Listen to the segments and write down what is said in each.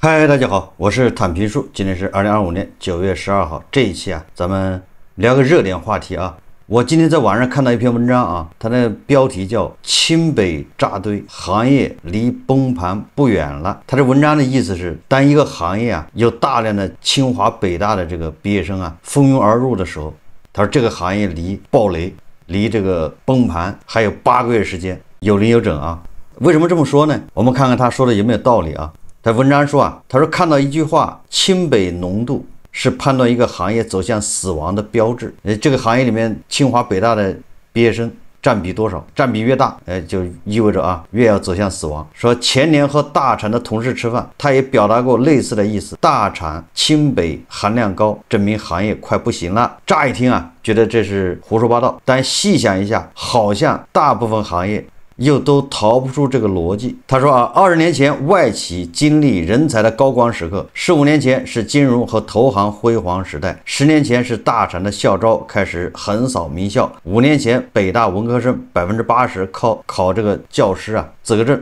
嗨，大家好，我是坦平树。今天是2025年9月12号。这一期咱们聊个热点话题啊。我今天在网上看到一篇文章啊，它的标题叫“清北扎堆，行业离崩盘不远了”。它这文章的意思是，当一个行业有大量的清华北大的这个毕业生蜂拥而入的时候，他说这个行业离暴雷、离这个崩盘还有8个月时间，有零有整啊。为什么这么说呢？我们看看他说的有没有道理啊。在文章说他说看到一句话，清北浓度是判断一个行业走向死亡的标志。这个行业里面清华北大的毕业生占比多少？占比越大，就意味着越要走向死亡。说前年和大厂的同事吃饭，他也表达过类似的意思。大厂清北含量高，证明行业快不行了。乍一听觉得这是胡说八道，但细想一下，好像大部分行业又都逃不出这个逻辑。他说20年前外企经历人才的高光时刻，15年前是金融和投行辉煌时代，10年前是大厂的校招开始横扫名校，5年前北大文科生80%考这个教师资格证。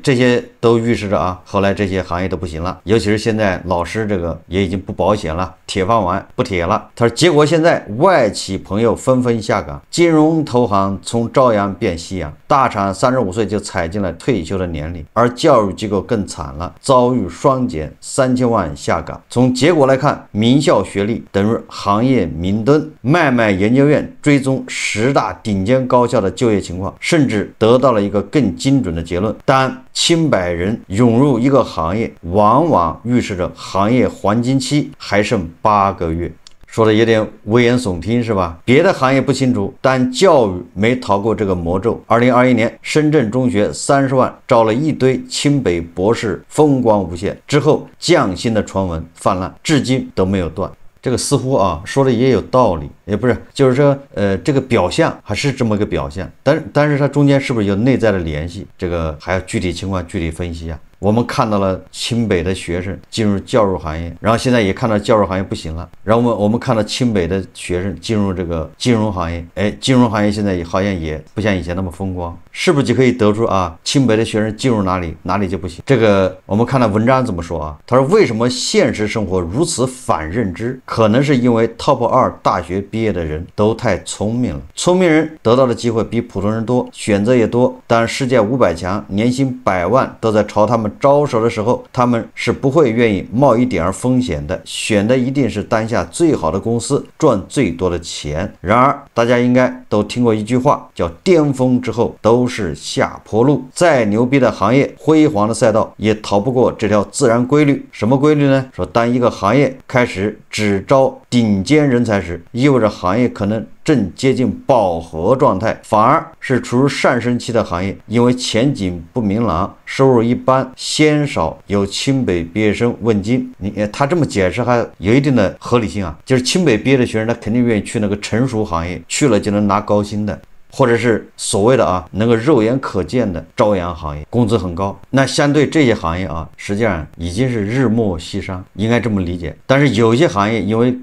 这些都预示着后来这些行业都不行了，尤其是现在老师这个也已经不保险了，铁饭碗不铁了。他说，结果现在外企朋友纷纷下岗，金融投行从朝阳变夕阳，大厂35岁就踩进了退休的年龄，而教育机构更惨了，遭遇双减，3000万下岗。从结果来看，名校学历等于行业明灯，麦研究院追踪10大顶尖高校的就业情况，甚至得到了一个更精准的结论：当清百人涌入一个行业，往往预示着行业黄金期还剩8个月。说的有点危言耸听是吧？别的行业不清楚，但教育没逃过这个魔咒。2021年，深圳中学30万招了一堆清北博士，风光无限。之后降薪的传闻泛滥，至今都没有断。这个似乎说的也有道理，也不是，就是说这个表象还是这么个表象，但是它中间是不是有内在的联系？这个还要具体情况具体分析我们看到了清北的学生进入教育行业，然后现在也看到教育行业不行了，然后我们看到清北的学生进入这个金融行业，金融行业现在好像也不像以前那么风光，是不是就可以得出清北的学生进入哪里就不行？这个我们看到文章怎么说他说为什么现实生活如此反认知？可能是因为 Top 2大学毕业的人都太聪明了，聪明人得到的机会比普通人多，选择也多，但世界500强年薪100万都在朝他们招手的时候，他们是不会愿意冒一点风险的，选的一定是当下最好的公司，赚最多的钱。然而大家应该都听过一句话，叫巅峰之后都是下坡路。再牛逼的行业，辉煌的赛道，也逃不过这条自然规律。什么规律呢？说当一个行业开始只招顶尖人才时，意味着行业可能正接近饱和状态，反而是处于上升期的行业，因为前景不明朗，收入一般，鲜少有清北毕业生问津。他这么解释还有一定的合理性就是清北毕业的学生，他肯定愿意去那个成熟行业，去了就能拿高薪的，或者是所谓的能够肉眼可见的朝阳行业，工资很高。那相对这些行业实际上已经是日暮西山，应该这么理解。但是有些行业因为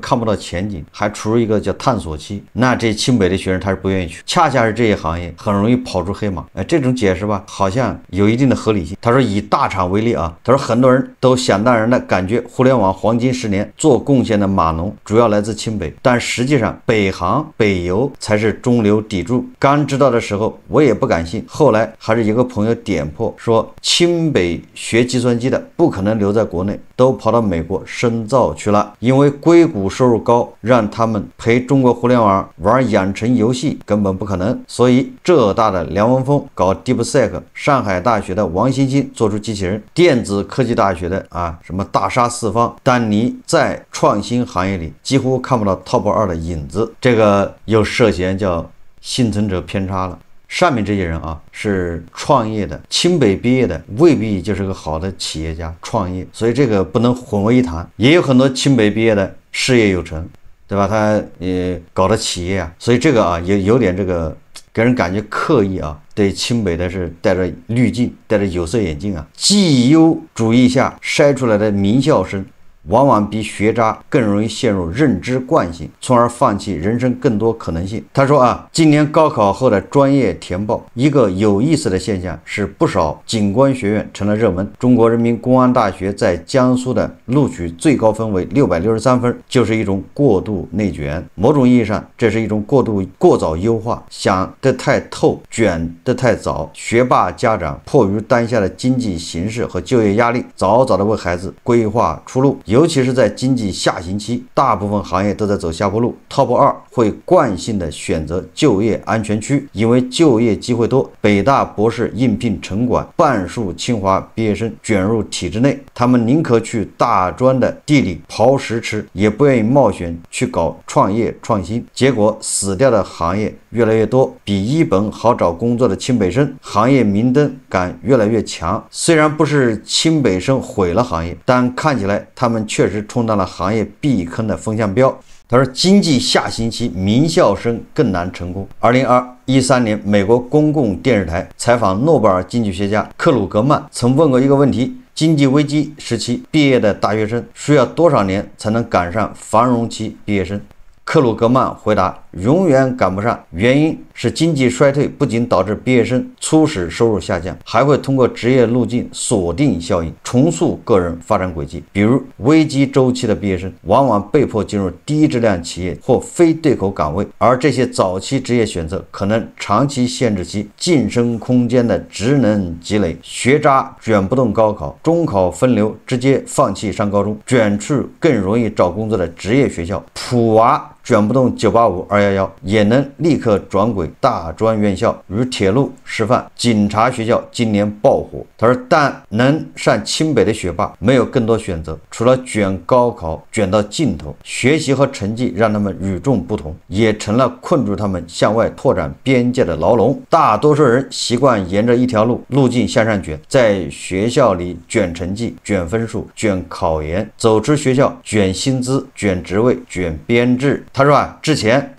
看不到前景，还处于一个叫探索期，那这清北的学生他是不愿意去，恰恰是这些行业很容易跑出黑马。这种解释好像有一定的合理性。他说以大厂为例他说很多人都想当然的感觉互联网黄金10年做贡献的码农主要来自清北，但实际上北航北邮才是中流砥柱。刚知道的时候我也不敢信，后来还是有个朋友点破说，清北学计算机的不可能留在国内，都跑到美国深造去了，因为硅谷收入高，让他们陪中国互联网玩养成游戏根本不可能。所以浙大的梁文峰搞 DeepSeek， 上海大学的王欣欣做出机器人，电子科技大学的什么大杀四方，但你在创新行业里几乎看不到 Top 2的影子，这个又涉嫌叫幸存者偏差了。上面这些人是创业的，清北毕业的未必就是个好的企业家创业，所以这个不能混为一谈。也有很多清北毕业的事业有成，对吧？他也搞的企业所以这个有点这个给人感觉刻意对清北的是带着滤镜，戴着有色眼镜绩优主义下筛出来的名校生，往往比学渣更容易陷入认知惯性，从而放弃人生更多可能性。他说啊，今年高考后的专业填报，一个有意思的现象是，不少警官学院成了热门。中国人民公安大学在江苏的录取最高分为663分，就是一种过度内卷。某种意义上，这是一种过早优化，想得太透，卷得太早。学霸家长迫于当下的经济形势和就业压力，早早的为孩子规划出路，尤其是在经济下行期，大部分行业都在走下坡路。Top 2会惯性的选择就业安全区，因为就业机会多。北大博士应聘城管，半数清华毕业生卷入体制内，他们宁可去大专的地里刨食吃，也不愿意冒险去搞创业创新。结果死掉的行业越来越多，比一本好找工作的清北生行业明灯感越来越强。虽然不是清北生毁了行业，但看起来他们确实充当了行业避坑的风向标。他说，经济下行期，名校生更难成功。2013年，美国公共电视台采访诺贝尔经济学家克鲁格曼，曾问过一个问题：经济危机时期毕业的大学生需要多少年才能赶上繁荣期毕业生？克鲁格曼回答：永远赶不上，原因是经济衰退不仅导致毕业生初始收入下降，还会通过职业路径锁定效应重塑个人发展轨迹。比如危机周期的毕业生往往被迫进入低质量企业或非对口岗位，而这些早期职业选择可能长期限制其晋升空间的职能积累。学渣卷不动高考，中考分流直接放弃上高中，卷去更容易找工作的职业学校。普娃卷不动985、211，也能立刻转轨大专院校，如铁路、师范、警察学校今年爆火。他说，但能上清北的学霸没有更多选择，除了卷高考卷到尽头，学习和成绩让他们与众不同，也成了困住他们向外拓展边界的牢笼。大多数人习惯沿着一条路径向上卷，在学校里卷成绩、卷分数、卷考研，走出学校卷薪资、卷职位、卷编制。他说啊，之前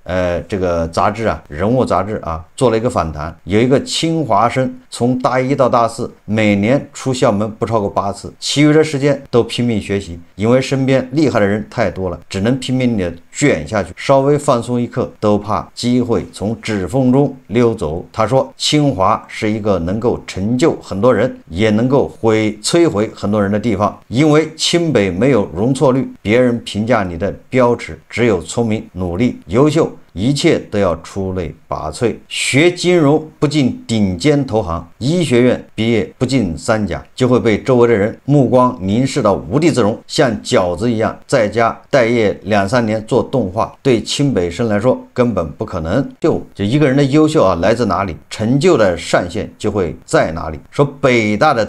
这个杂志啊，人物杂志啊，做了一个访谈，有一个清华生从大1到大4，每年出校门不超过8次，其余的时间都拼命学习，因为身边厉害的人太多了，只能拼命的卷下去，稍微放松一刻都怕机会从指缝中溜走。他说，清华是一个能够成就很多人，也能够摧毁很多人的地方，因为清北没有容错率，别人评价你的标尺只有聪明、努力、优秀，一切都要出类拔萃。学金融不进顶尖投行，医学院毕业不进3甲，就会被周围的人目光凝视到无地自容，像饺子一样在家待业2、3年做动画。对清北生来说根本不可能。就一个人的优秀啊，来自哪里，成就的上限就会在哪里。说北大的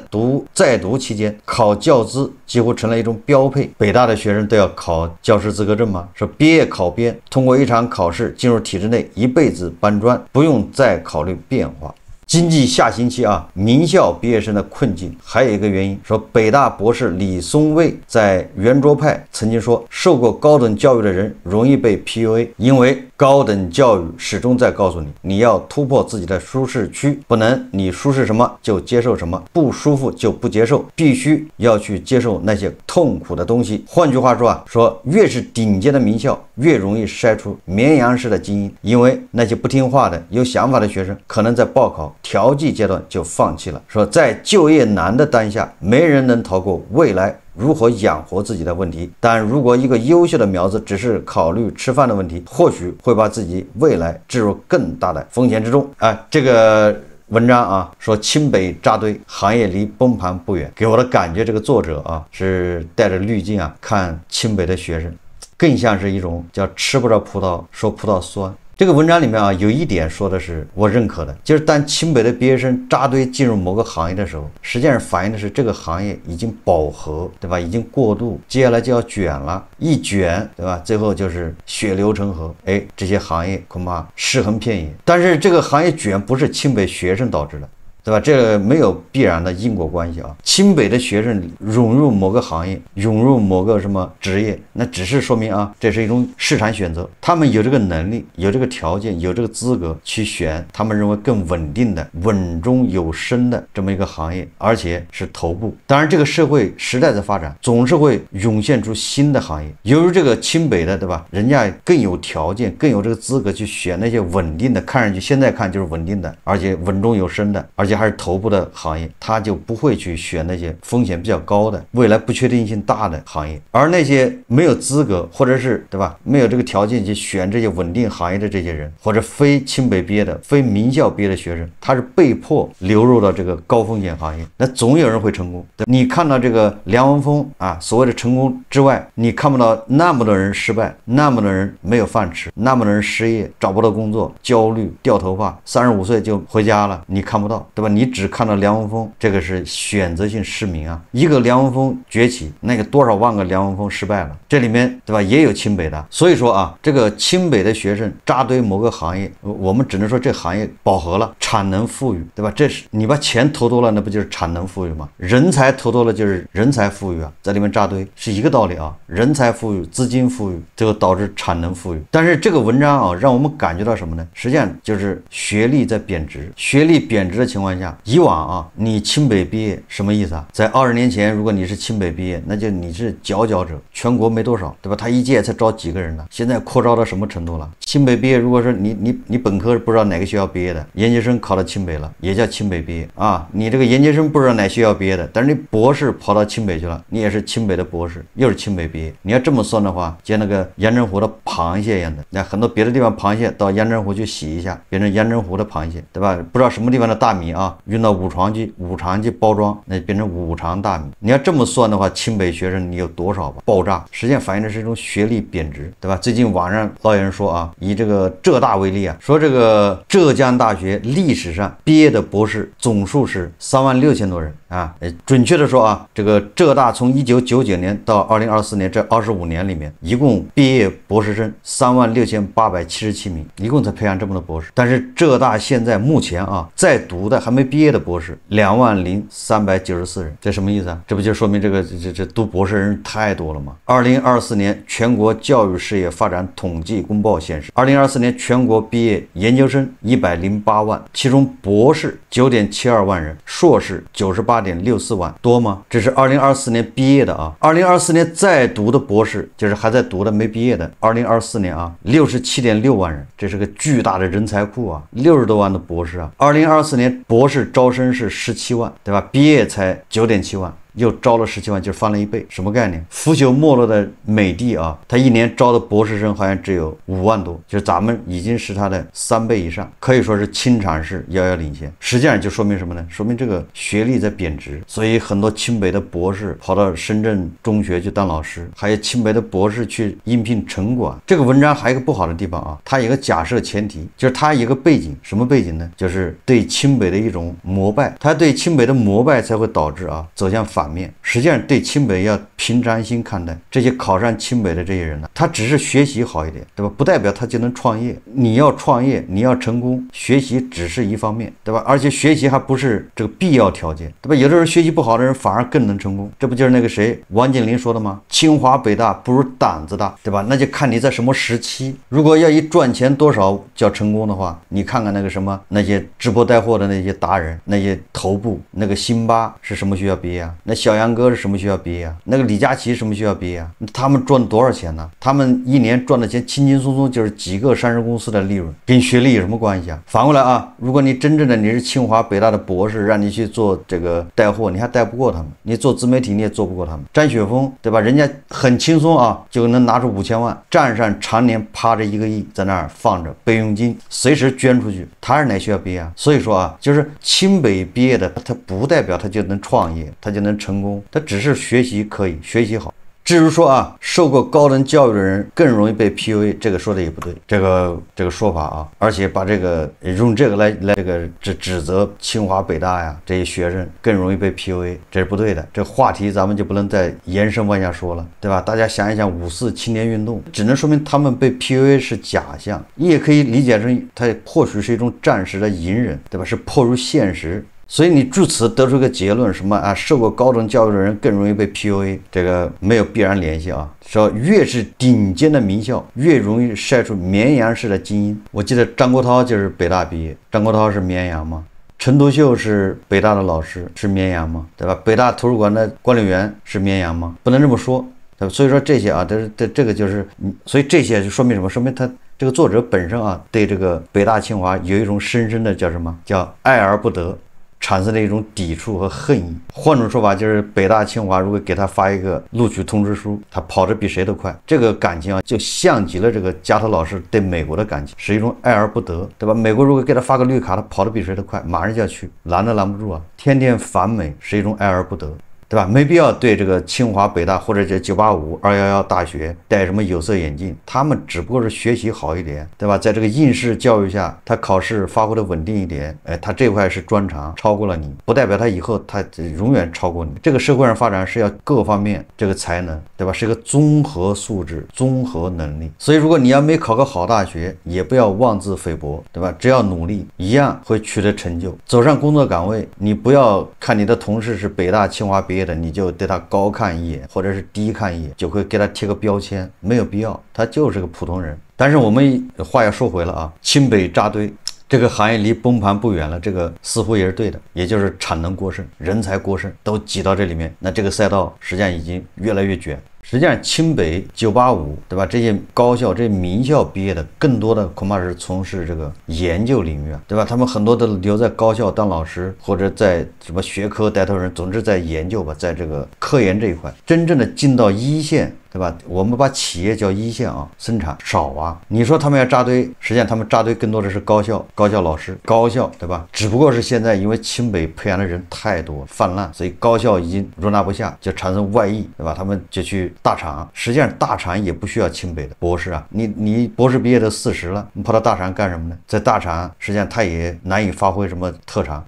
在读期间考教资几乎成了一种标配，北大的学生都要考教师资格证吗？说毕业考编，通过一场考试进入体制内，一辈子搬砖，不用再考虑变化。经济下行期啊，名校毕业生的困境还有一个原因，说北大博士李松蔚在圆桌派曾经说，受过高等教育的人容易被 PUA， 因为高等教育始终在告诉你，你要突破自己的舒适区，不能你舒适什么就接受什么，不舒服就不接受，必须要去接受那些痛苦的东西。换句话说啊，说越是顶尖的名校，越容易筛出绵羊式的精英，因为那些不听话的有想法的学生可能在报考调剂阶段就放弃了。说在就业难的当下，没人能逃过未来如何养活自己的问题，但如果一个优秀的苗子只是考虑吃饭的问题，或许会把自己未来置入更大的风险之中。这个文章啊，说清北扎堆，行业离崩盘不远，给我的感觉，这个作者啊是带着滤镜啊看清北的学生，更像是一种叫吃不着葡萄说葡萄酸。这个文章里面啊，有一点说的是我认可的，就是当清北的毕业生扎堆进入某个行业的时候，实际上反映的是这个行业已经饱和，对吧？已经过度，接下来就要卷了，一卷，对吧？最后就是血流成河，这些行业恐怕尸横遍野。但是这个行业卷不是清北学生导致的，对吧？这个没有必然的因果关系啊。清北的学生涌入某个行业，涌入某个什么职业，那只是说明啊，这是一种市场选择，他们有这个能力，有这个条件，有这个资格去选他们认为更稳定的、稳中有升的这么一个行业，而且是头部。当然，这个社会时代的发展总是会涌现出新的行业，由于这个清北的，对吧？人家更有条件，更有这个资格去选那些稳定的，看上去现在看就是稳定的，而且稳中有升的，而且还是头部的行业，他就不会去选那些风险比较高的、未来不确定性大的行业。而那些没有资格或者是，对吧？没有这个条件去选这些稳定行业的这些人，或者非清北毕业的、非名校毕业的学生，他是被迫流入到这个高风险行业。那总有人会成功。你看到这个梁文峰啊，所谓的成功之外，你看不到那么多人失败，那么多人没有饭吃，那么多人失业，找不到工作，焦虑，掉头发，35岁就回家了，你看不到，对吧？你只看到梁文峰，这个是选择性失明啊。一个梁文峰崛起，那个多少万个梁文峰失败了，这里面，对吧？也有清北的。所以说啊，这个清北的学生扎堆某个行业，我们只能说这行业饱和了，产能富裕，对吧？这是你把钱投多了，那不就是产能富裕吗？人才投多了就是人才富裕啊，在里面扎堆是一个道理啊。人才富裕，资金富裕，最后导致产能富裕。但是这个文章啊，让我们感觉到什么呢？实际上就是学历在贬值。学历贬值的情况下，以往啊，你清北毕业什么意思啊？在20年前，如果你是清北毕业，那就你是佼佼者，全国没多少，对吧？他一届才招几个人呢？现在扩招到什么程度了？清北毕业，如果说你本科不知道哪个学校毕业的，研究生考到清北了，也叫清北毕业啊。你这个研究生不知道哪学校毕业的，但是你博士跑到清北去了，你也是清北的博士，又是清北毕业。你要这么算的话，就那个阳澄湖的螃蟹一样的，那很多别的地方螃蟹到阳澄湖去洗一下，变成阳澄湖的螃蟹，对吧？不知道什么地方的大米啊，运到五常去包装，那变成五常大米。你要这么算的话，清北学生你有多少吧？爆炸，实际上反映的是一种学历贬值，对吧？最近网上老有人说啊，以这个浙大为例啊，说这个浙江大学历史上毕业的博士总数是36000多人啊。准确的说啊，这个浙大从1999年到2024年这25年里面，一共毕业博士生36877名，一共才培养这么多博士。但是浙大现在目前啊，在读的还没毕业的博士20394人，这什么意思啊？这不就说明这读博士人太多了吗？2024年全国教育事业发展统计公报显示，2024年全国毕业研究生108万，其中博士9.72万人，硕士98.64万，多吗？这是2024年毕业的啊。2024年在读的博士，就是还在读的没毕业的，2024年啊67.6万人，这是个巨大的人才库啊，60多万的博士啊。2024年博士招生是17万，对吧？毕业才9.7万。又招了17万，就翻了1倍，什么概念？腐朽没落的美的啊，他一年招的博士生好像只有5万多，就是咱们已经是他的3倍以上，可以说是清产市遥遥领先。实际上就说明什么呢？说明这个学历在贬值，所以很多清北的博士跑到深圳中学去当老师，还有清北的博士去应聘城管。这个文章还有一个不好的地方啊，它有一个假设前提，就是它有一个背景，什么背景呢？就是对清北的一种膜拜，它对清北的膜拜才会导致啊走向反面。实际上对清北要平常心看待，这些考上清北的这些人呢，他只是学习好一点，对吧？不代表他就能创业。你要创业，你要成功，学习只是一方面，对吧？而且学习还不是这个必要条件，对吧？有的人学习不好的人反而更能成功，这不就是那个谁王健林说的吗？清华北大不如胆子大，对吧？那就看你在什么时期。如果要以赚钱多少叫成功的话，你看看那个什么那些直播带货的那些达人，那些头部，那个辛巴是什么学校毕业啊？那小杨哥是什么学校毕业啊？那个李佳琦什么学校毕业啊？他们赚多少钱呢？他们一年赚的钱轻轻松松就是几个上市公司的利润，跟学历有什么关系啊？反过来啊，如果你真正的你是清华北大的博士，让你去做这个带货，你还带不过他们；你做自媒体你也做不过他们。张雪峰，对吧？人家很轻松啊，就能拿出5000万，站上常年趴着1个亿在那儿放着备用金，随时捐出去。他是哪学校毕业啊？所以说啊，就是清北毕业的，他不代表他就能创业，他就能成功，他只是学习可以学习好。至于说啊，受过高等教育的人更容易被 PUA， 这个说的也不对，这个说法啊，而且把这个用这个来这个指责清华北大呀这些学生更容易被 PUA， 这是不对的。这个话题咱们就不能再延伸往下说了，对吧？大家想一想5·4青年运动，只能说明他们被 PUA 是假象，你也可以理解成它或许是一种暂时的隐忍，对吧？是迫于现实所以你据此得出一个结论，什么啊？受过高等教育的人更容易被 PUA， 这个没有必然联系啊。说越是顶尖的名校，越容易晒出绵羊式的精英。我记得张国焘就是北大毕业，张国焘是绵羊吗？陈独秀是北大的老师，是绵羊吗？对吧？北大图书馆的管理员是绵羊吗？不能这么说，对吧？所以说这些啊，这个就是，所以这些就说明什么？说明他这个作者本身啊，对这个北大清华有一种深深的叫什么？叫爱而不得。产生的一种抵触和恨意。换种说法就是，北大清华如果给他发一个录取通知书，他跑得比谁都快。这个感情啊，就像极了这个加特老师对美国的感情，是一种爱而不得，对吧？美国如果给他发个绿卡，他跑得比谁都快，马上就要去，拦都拦不住啊！天天反美是一种爱而不得。对吧？没必要对这个清华、北大或者这985、211大学戴什么有色眼镜，他们只不过是学习好一点，对吧？在这个应试教育下，他考试发挥的稳定一点，哎，他这块是专长，超过了你，不代表他以后他永远超过你。这个社会上发展是要各方面这个才能，对吧？是一个综合素质、综合能力。所以，如果你要没考个好大学，也不要妄自菲薄，对吧？只要努力，一样会取得成就。走上工作岗位，你不要看你的同事是北大、清华毕业的，你就对他高看一眼，或者是低看一眼，就会给他贴个标签，没有必要，他就是个普通人。但是我们话要说回了啊，清北扎堆这个行业离崩盘不远了，这个似乎也是对的，也就是产能过剩、人才过剩都挤到这里面，那这个赛道实际上已经越来越卷。实际上，清北、985，对吧？这些高校、这些名校毕业的，更多的恐怕是从事这个研究领域啊，对吧？他们很多都留在高校当老师，或者在什么学科带头人，总之在研究吧，在这个科研这一块，真正的进到一线。对吧？我们把企业叫一线啊，生产少啊。你说他们要扎堆，实际上他们扎堆更多的是高校、高校老师、高校，对吧？只不过是现在因为清北培养的人太多泛滥，所以高校已经容纳不下，就产生外溢，对吧？他们就去大厂。实际上大厂也不需要清北的博士啊，你博士毕业都40了，你跑到大厂干什么呢？在大厂实际上他也难以发挥什么特长。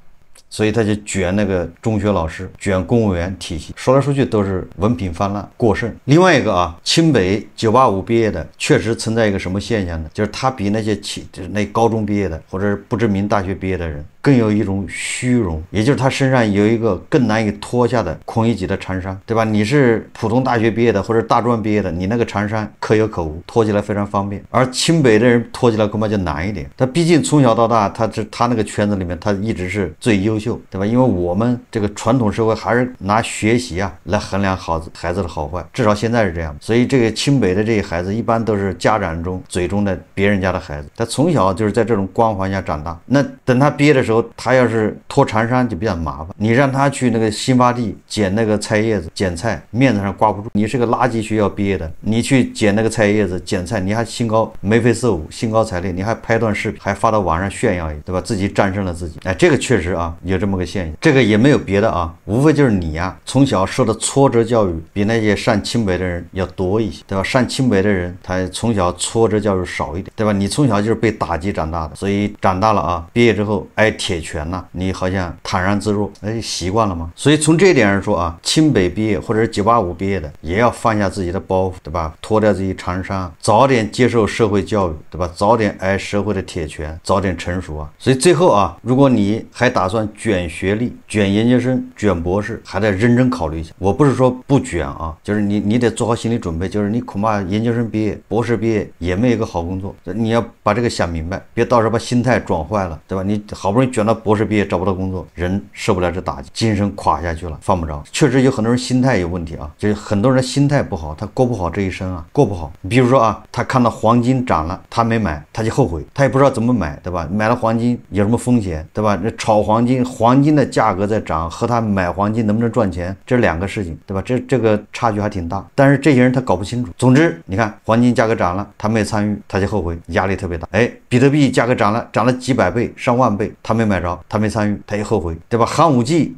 所以他就卷那个中学老师，卷公务员体系，说来说去都是文凭泛滥过剩。另外一个啊，清北985毕业的确实存在一个什么现象呢？就是他比那些就是那高中毕业的或者不知名大学毕业的人更有一种虚荣，也就是他身上有一个更难以脱下的孔乙己的长衫，对吧？你是普通大学毕业的或者大专毕业的，你那个长衫可有可无，脱起来非常方便。而清北的人脱起来恐怕就难一点。他毕竟从小到大，他那个圈子里面，他一直是最优秀，对吧？因为我们这个传统社会还是拿学习啊来衡量孩子的好坏，至少现在是这样。所以这个清北的这些孩子，一般都是家长中嘴中的别人家的孩子，他从小就是在这种光环下长大。那等他毕业的时候，他要是脱长衫就比较麻烦，你让他去那个新发地捡那个菜叶子捡菜，面子上挂不住。你是个垃圾学校毕业的，你去捡那个菜叶子捡菜，你还兴高眉飞色舞，兴高采烈，你还拍段视频，还发到网上炫耀，对吧？自己战胜了自己。哎，这个确实啊有这么个现象，这个也没有别的啊，无非就是你呀从小受的挫折教育比那些上清北的人要多一些，对吧？上清北的人他从小挫折教育少一点，对吧？你从小就是被打击长大的，所以长大了啊，毕业之后挨铁拳了，你好像坦然自若，哎，习惯了吗？所以从这一点上说啊，清北毕业或者是985毕业的，也要放下自己的包袱，对吧？脱掉自己长衫，早点接受社会教育，对吧？早点挨社会的铁拳，早点成熟啊。所以最后啊，如果你还打算卷学历、卷研究生、卷博士，还得认真考虑一下。我不是说不卷啊，就是你得做好心理准备，就是你恐怕研究生毕业、博士毕业也没有一个好工作，你要把这个想明白，别到时候把心态撞坏了，对吧？你好不容易卷到博士毕业找不到工作，人受不了这打击，精神垮下去了，放不着。确实有很多人心态有问题啊，就是很多人心态不好，他过不好这一生啊，过不好。比如说啊，他看到黄金涨了，他没买，他就后悔，他也不知道怎么买，对吧？买了黄金有什么风险，对吧？这炒黄金，黄金的价格在涨，和他买黄金能不能赚钱，这是两个事情，对吧？这个差距还挺大，但是这些人他搞不清楚。总之，你看黄金价格涨了，他没参与，他就后悔，压力特别大。哎，比特币价格涨了几百倍、上万倍，他没买着，他没参与，他也后悔，对吧？寒武纪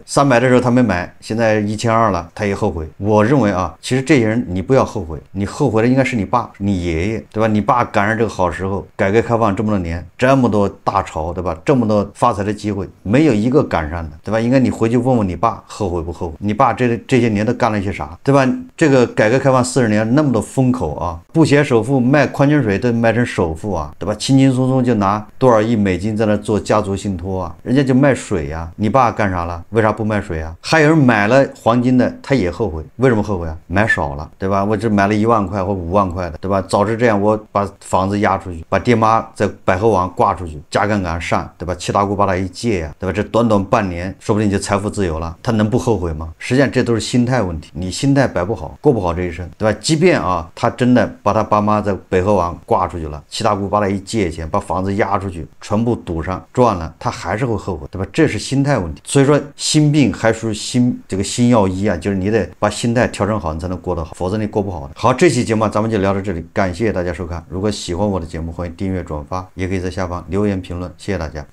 300的时候他没买，现在1200了，他也后悔。我认为啊，其实这些人你不要后悔，你后悔的应该是你爸、你爷爷，对吧？你爸赶上这个好时候，改革开放这么多年，这么多大潮，对吧？这么多发财的机会，没有一个赶上的，对吧？应该你回去问问你爸，后悔不后悔？你爸这些年都干了些啥，对吧？这个改革开放40年那么多风口啊，不写首富卖矿泉水都卖成首富啊，对吧？轻轻松松就拿多少亿美金在那做家家族信托啊，人家就卖水呀。你爸干啥了？为啥不卖水啊？还有人买了黄金的，他也后悔，为什么后悔啊？买少了，对吧？我只买了1万块或5万块的，对吧？早知这样，我把房子押出去，把爹妈在百合网挂出去，加杠杆上，对吧？七大姑八大姨借呀，对吧？这短短半年，说不定就财富自由了，他能不后悔吗？实际上这都是心态问题，你心态摆不好，过不好这一生，对吧？即便啊，他真的把他爸妈在百合网挂出去了，七大姑八大姨借钱，把房子押出去，全部赌上赚了，他还是会后悔，对吧？这是心态问题。所以说心病还属心药医啊，就是你得把心态调整好，你才能过得好，否则你过不好的。好，这期节目咱们就聊到这里，感谢大家收看。如果喜欢我的节目，欢迎订阅转发，也可以在下方留言评论，谢谢大家。